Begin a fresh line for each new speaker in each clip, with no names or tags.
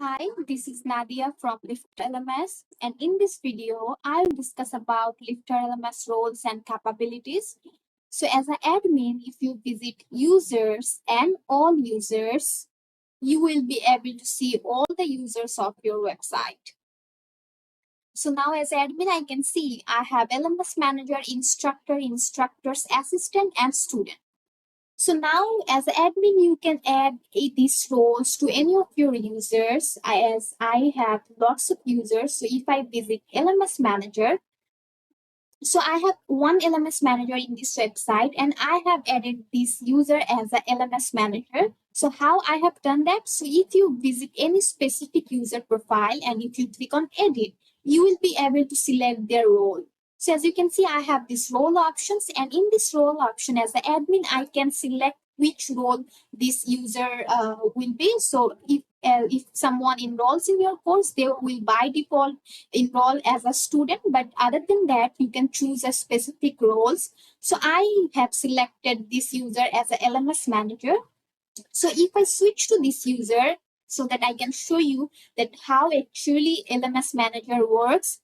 Hi, this is Nadia from LifterLMS, and in this video, I'll discuss about LifterLMS roles and capabilities. So as an admin, if you visit users and all users, you will be able to see all the users of your website. So now as admin, I can see I have LMS manager, instructor, instructor's assistant, and student. So now as an admin, you can add these roles to any of your users as I have lots of users. So if I visit LMS manager, so I have one LMS manager in this website and I have added this user as a LMS manager. So how I have done that? So if you visit any specific user profile and if you click on edit, you will be able to select their role. So as you can see, I have this role options, and in this role option as the admin, I can select which role this user will be. So if someone enrolls in your course, they will by default enroll as a student, but other than that, you can choose a specific roles. So I have selected this user as a LMS manager. So if I switch to this user, so that I can show you that how actually LMS manager works.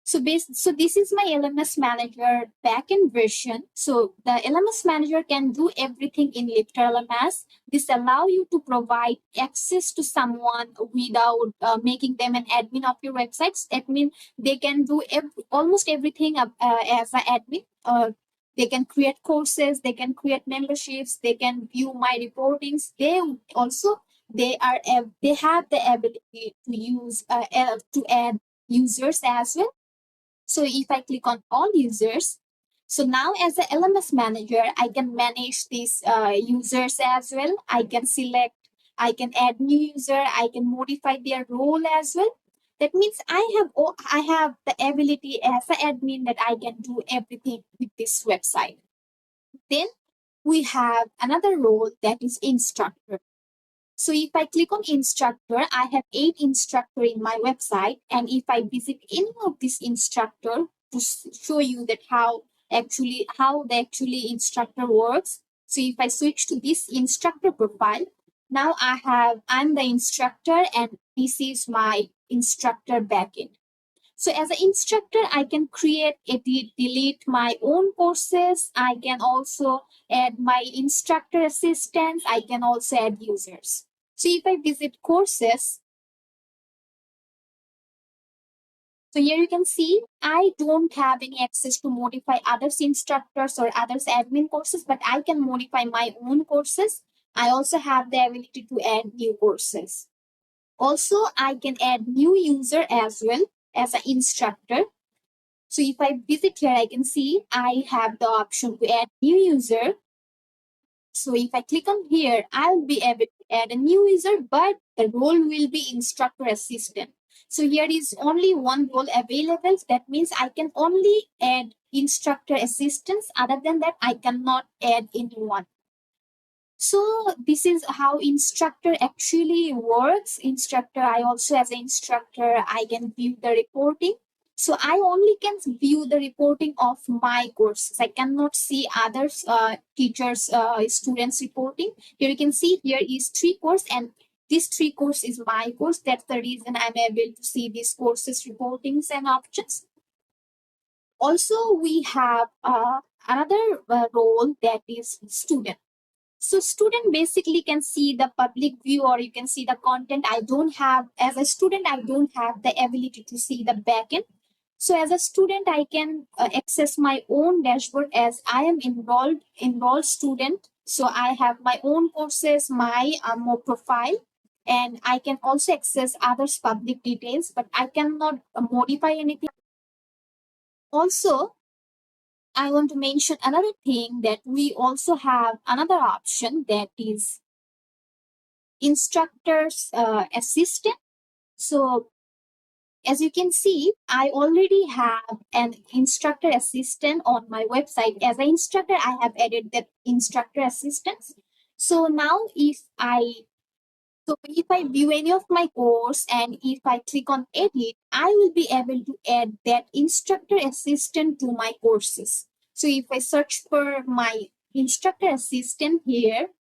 So this is my LMS manager backend version. So the LMS manager can do everything in LifterLMS. This allow you to provide access to someone without making them an admin of your websites. Admin, they can do almost everything as an admin. They can create courses, they can create memberships, they can view my reportings. They have the ability to use to add users as well. So if I click on all users, so now as a LMS manager, I can manage these users as well. I can select, I can add new user, I can modify their role as well. That means I have the ability as an admin that I can do everything with this website. Then we have another role that is instructor. So if I click on instructor, I have 8 instructor in my website. And if I visit any of this instructor to show you that how the actually instructor works. So if I switch to this instructor profile, now I'm the instructor and this is my instructor backend. So as an instructor, I can create, edit, delete my own courses. I can also add my instructor assistants. I can also add users. So if I visit courses, so here you can see I don't have any access to modify others instructors or others admin courses, but I can modify my own courses. I also have the ability to add new courses. Also, I can add new user as well as an instructor. So if I visit here, I can see I have the option to add new user. So if I click on here, I'll be able to add a new user, but the role will be instructor assistant. So here is only one role available. That means I can only add instructor assistants. Other than that, I cannot add anyone. So this is how instructor actually works. I also as an instructor, I can view the reporting. So I only can view the reporting of my courses. I cannot see others, teachers, students reporting. Here you can see here is 3 course and this 3 course is my course. That's the reason I'm able to see these courses reportings and options. Also, we have another role that is student. So student basically can see the public view or you can see the content. As a student, I don't have the ability to see the backend. So as a student, I can access my own dashboard as I am enrolled student. So I have my own courses, my profile, and I can also access others public details, but I cannot modify anything. Also, I want to mention another thing that we also have another option that is instructor's assistant. So as you can see, I already have an instructor assistant on my website. As an instructor, I have added that instructor assistants. So now if I view any of my course and if I click on edit, I will be able to add that instructor assistant to my courses. So if I search for my instructor assistant here,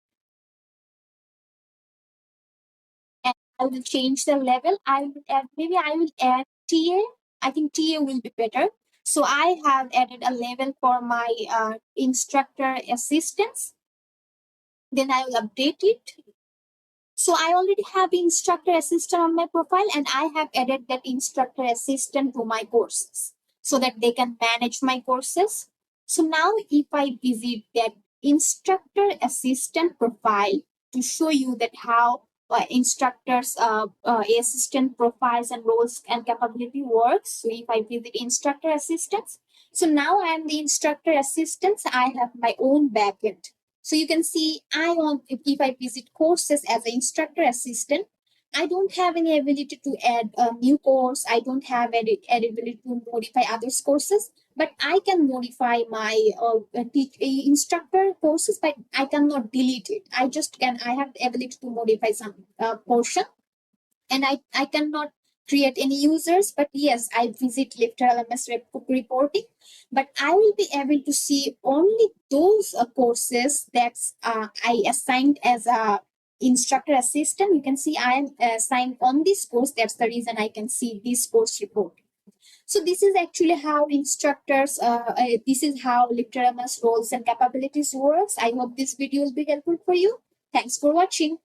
and I will change the level. I will add, maybe I will add TA. I think TA will be better. So I have added a level for my instructor assistants. Then I will update it. So I already have instructor assistant on my profile, and I have added that instructor assistant to my courses so that they can manage my courses. So now if I visit that instructor assistant profile to show you that how instructors assistant profiles and roles and capability works. So if I visit instructor assistants, so now I am the instructor assistants. I have my own backend. So you can see I want, if I visit courses as an instructor assistant, I don't have any ability to add a new course. I don't have any ability to modify others courses, but I can modify my instructor courses, but I cannot delete it. I have the ability to modify some portion, and I cannot create any users. But yes, I visit LifterLMS reporting, but I will be able to see only those courses that I assigned as a instructor assistant. You can see I am assigned on this course. That's the reason I can see this course report. So this is actually how this is how LifterLMS roles and capabilities works. I hope this video will be helpful for you. Thanks for watching.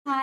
Hi.